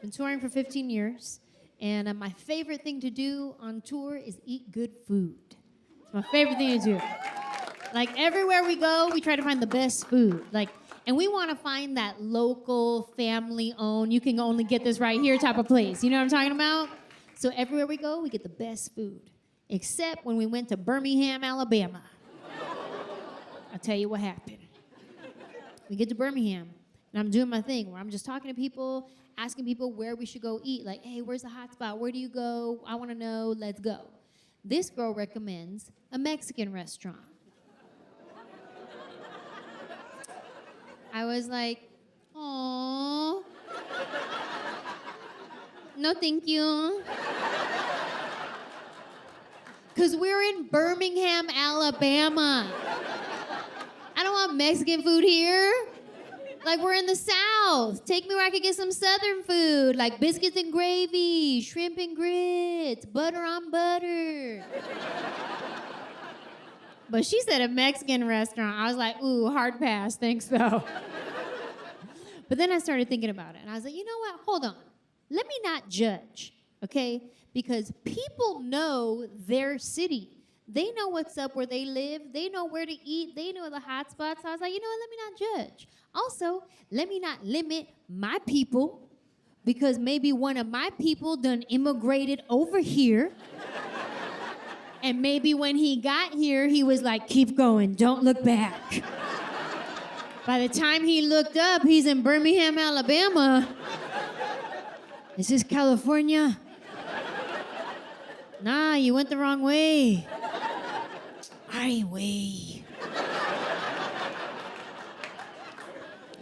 Been touring for 15 years. And my favorite thing to do on tour is eat good food. It's my favorite thing to do. Like, everywhere we go, we try to find the best food. And we want to find that local, family-owned, you can only get this right here type of place. You know what I'm talking about? So everywhere we go, we get the best food. Except when we went to Birmingham, Alabama. I'll tell you what happened. We get to Birmingham, and I'm doing my thing where I'm just talking to people, asking people where we should go eat. Like, hey, where's the hot spot? Where do you go? I want to know. Let's go. This girl recommends a Mexican restaurant. I was like, "Aww. No, thank you." Because we're in Birmingham, Alabama. I don't want Mexican food here. Like, we're in the South. Take me where I could get some Southern food, like biscuits and gravy, shrimp and grits, butter on butter. But she said a Mexican restaurant. I was like, ooh, hard pass, thanks though. But then I started thinking about it, and I was like, you know what? Hold on. Let me not judge, okay? Because people know their city. They know what's up where they live. They know where to eat. They know the hot spots. So I was like, you know what? Let me not judge. Also, let me not limit my people, because maybe one of my people done immigrated over here. And maybe when he got here, he was like, keep going, don't look back. By the time he looked up, he's in Birmingham, Alabama. Is this California? Nah, you went the wrong way. Ay, way.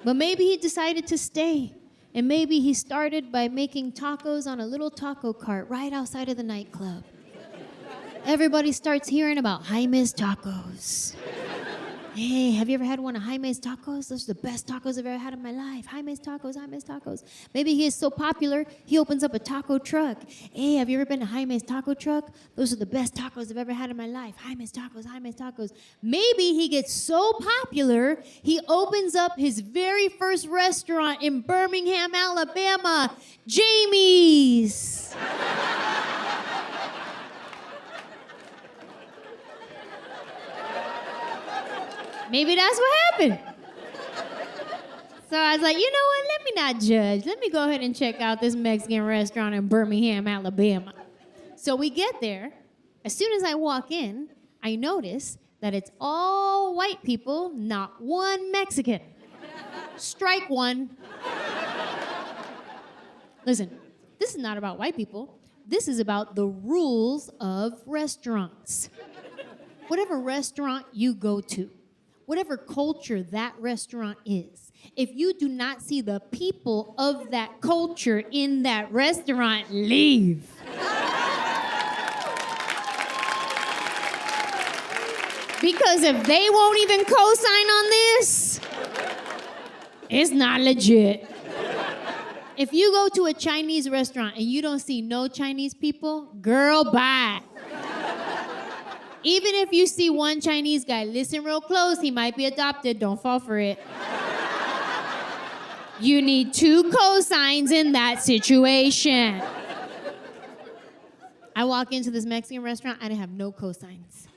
But maybe he decided to stay. And maybe he started by making tacos on a little taco cart right outside of the nightclub. Everybody starts hearing about Jaime's Tacos. Hey, have you ever had one of Jaime's Tacos? Those are the best tacos I've ever had in my life. Jaime's Tacos, Jaime's Tacos. Maybe he is so popular, he opens up a taco truck. Hey, have you ever been to Jaime's Taco Truck? Those are the best tacos I've ever had in my life. Jaime's Tacos, Jaime's Tacos. Maybe he gets so popular, he opens up his very first restaurant in Birmingham, Alabama, Jamie's. Maybe that's what happened. So I was like, you know what? Let me not judge. Let me go ahead and check out this Mexican restaurant in Birmingham, Alabama. So we get there. As soon as I walk in, I notice that it's all white people, not one Mexican. Strike one. Listen, this is not about white people. This is about the rules of restaurants. Whatever restaurant you go to, whatever culture that restaurant is, if you do not see the people of that culture in that restaurant, leave. Because if they won't even co-sign on this, it's not legit. If you go to a Chinese restaurant and you don't see no Chinese people, girl, bye. Even if you see one Chinese guy, listen real close, he might be adopted, don't fall for it. You need 2 cosigns in that situation. I walk into this Mexican restaurant, I didn't have no cosigns.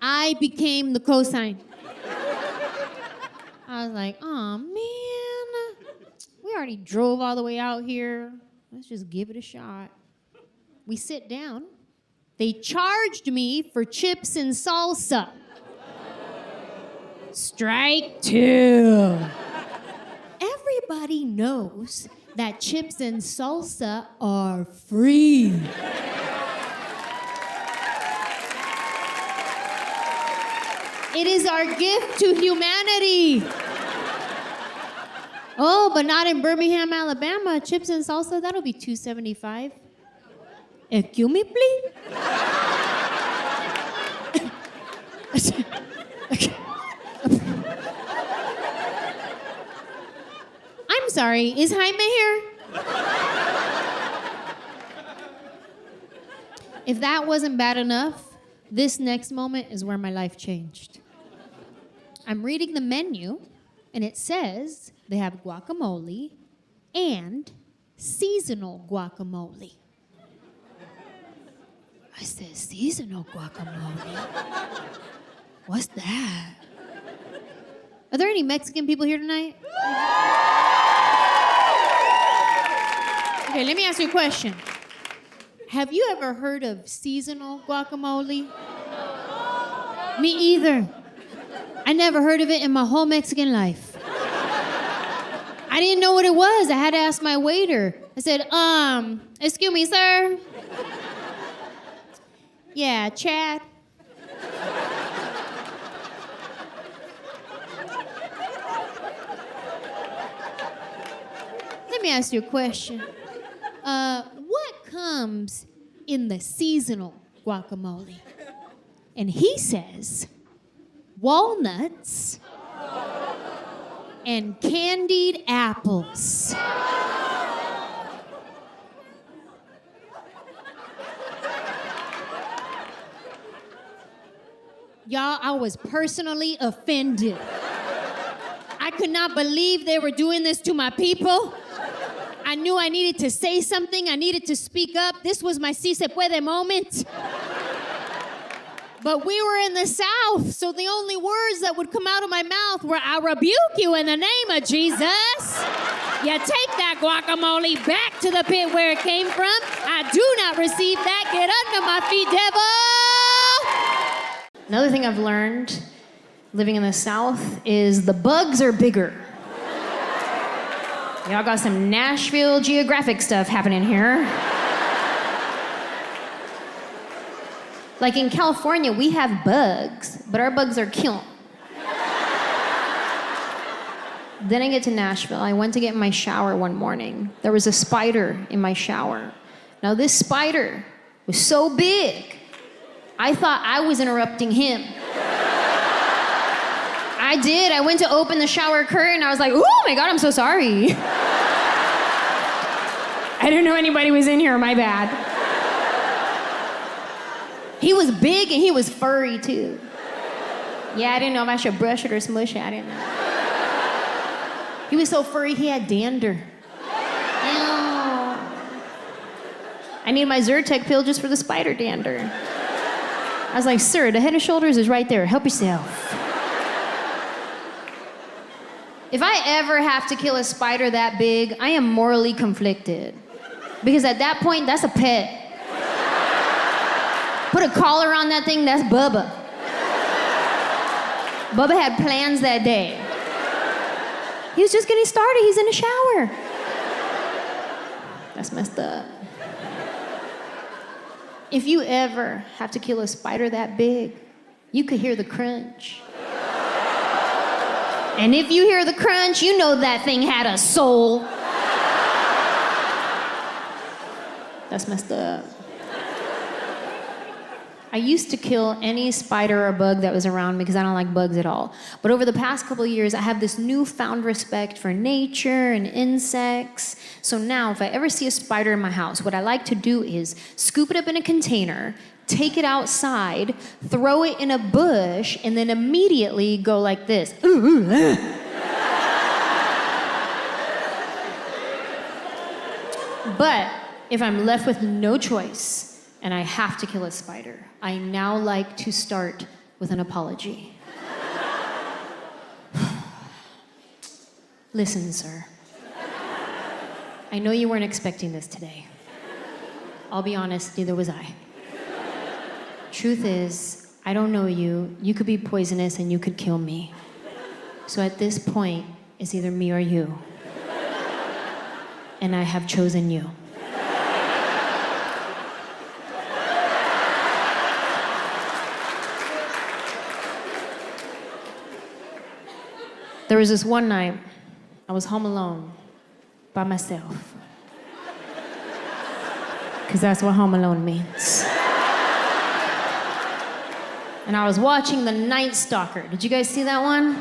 I became the cosign. I was like, oh man, we already drove all the way out here. Let's just give it a shot. We sit down. They charged me for chips and salsa. Strike 2. Everybody knows that chips and salsa are free. It is our gift to humanity. Oh, but not in Birmingham, Alabama. Chips and salsa, that'll be $2.75. Excuse me, please? I'm sorry, is Jaime here? If that wasn't bad enough, this next moment is where my life changed. I'm reading the menu, and it says they have guacamole and seasonal guacamole. I said, seasonal guacamole? What's that? Are there any Mexican people here tonight? Okay, let me ask you a question. Have you ever heard of seasonal guacamole? Me either. I never heard of it in my whole Mexican life. I didn't know what it was. I had to ask my waiter. I said, excuse me, sir? Yeah, Chad. Let me ask you a question. What comes in the seasonal guacamole? And he says, walnuts and candied apples. Y'all, I was personally offended. I could not believe they were doing this to my people. I knew I needed to say something. I needed to speak up. This was my si se puede moment. But we were in the South, so the only words that would come out of my mouth were, I rebuke you in the name of Jesus. You take that guacamole back to the pit where it came from. I do not receive that. Get under my feet, devil. Another thing I've learned living in the South is the bugs are bigger. Y'all got some Nashville geographic stuff happening here. Like in California, we have bugs, but our bugs are killed. Then I get to Nashville. I went to get in my shower one morning. There was a spider in my shower. Now this spider was so big, I thought I was interrupting him. I did. I went to open the shower curtain. I was like, oh my God, I'm so sorry. I didn't know anybody was in here, my bad. He was big and he was furry too. Yeah, I didn't know if I should brush it or smush it. I didn't know. He was so furry, he had dander. Ew. I need my Zyrtec pill just for the spider dander. I was like, sir, the Head and Shoulders is right there. Help yourself. If I ever have to kill a spider that big, I am morally conflicted. Because at that point, that's a pet. Put a collar on that thing, that's Bubba. Bubba had plans that day. He was just getting started, he's in the shower. That's messed up. If you ever have to kill a spider that big, you could hear the crunch. And if you hear the crunch, you know that thing had a soul. That's messed up. I used to kill any spider or bug that was around me because I don't like bugs at all. But over the past couple of years, I have this newfound respect for nature and insects. So now, if I ever see a spider in my house, what I like to do is scoop it up in a container, take it outside, throw it in a bush, and then immediately go like this. But if I'm left with no choice and I have to kill a spider, I now like to start with an apology. Listen, sir. I know you weren't expecting this today. I'll be honest, neither was I. Truth is, I don't know you. You could be poisonous and you could kill me. So at this point, it's either me or you. And I have chosen you. There was this one night, I was home alone, by myself. Because that's what home alone means. And I was watching The Night Stalker. Did you guys see that one?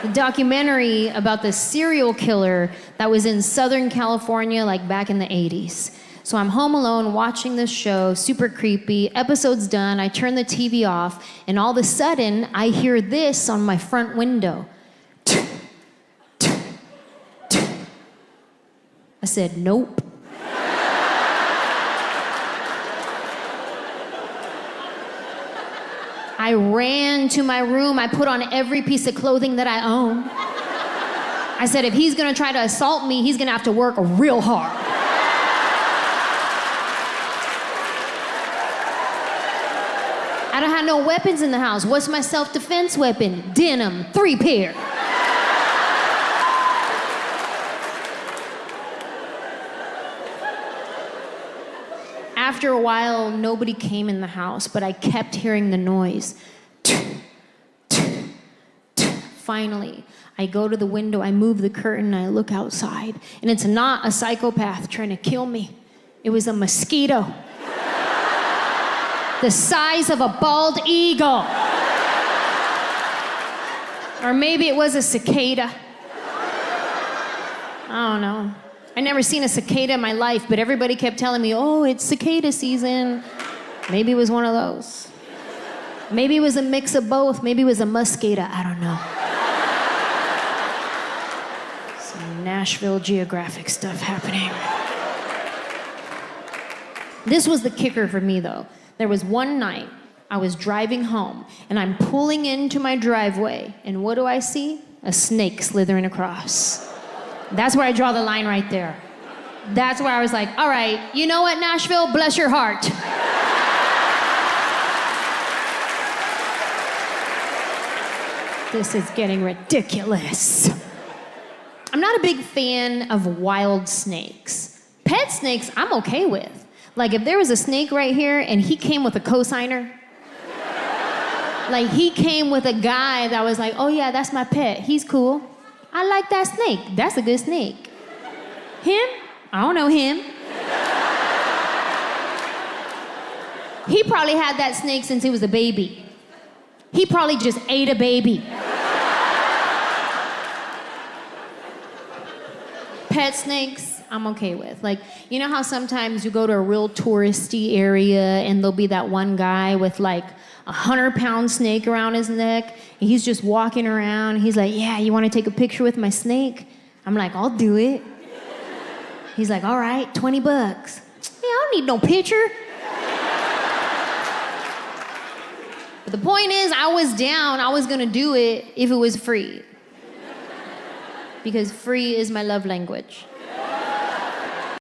The documentary about the serial killer that was in Southern California, like back in the 80s. So I'm home alone watching this show, super creepy. Episode's done, I turn the TV off, and all of a sudden, I hear this on my front window. A said, nope. I ran to my room. I put on every piece of clothing that I own. I said, if he's gonna try to assault me, he's gonna have to work real hard. I don't have no weapons in the house. What's my self-defense weapon? Denim, 3 pair. After a while, nobody came in the house, but I kept hearing the noise. Finally, I go to the window, I move the curtain, I look outside, and it's not a psychopath trying to kill me. It was a mosquito. The size of a bald eagle. Or maybe it was a cicada. I don't know. I never seen a cicada in my life, but everybody kept telling me, oh, it's cicada season. Maybe it was one of those. Maybe it was a mix of both. Maybe it was a muscada. I don't know. Some Nashville Geographic stuff happening. This was the kicker for me, though. There was one night, I was driving home, and I'm pulling into my driveway, and what do I see? A snake slithering across. That's where I draw the line right there. That's where I was like, all right, you know what, Nashville? Bless your heart. This is getting ridiculous. I'm not a big fan of wild snakes. Pet snakes, I'm okay with. Like, if there was a snake right here and he came with a cosigner, like he came with a guy that was like, oh yeah, that's my pet, he's cool. I like that snake, that's a good snake. Him? I don't know him. He probably had that snake since he was a baby. He probably just ate a baby. Pet snakes, I'm okay with. Like, you know how sometimes you go to a real touristy area and there'll be that one guy with like a 100-pound snake around his neck, and he's just walking around. He's like, yeah, you want to take a picture with my snake? I'm like, I'll do it. He's like, all right, $20. Yeah, I don't need no picture. But the point is, I was down. I was gonna do it if it was free. Because free is my love language.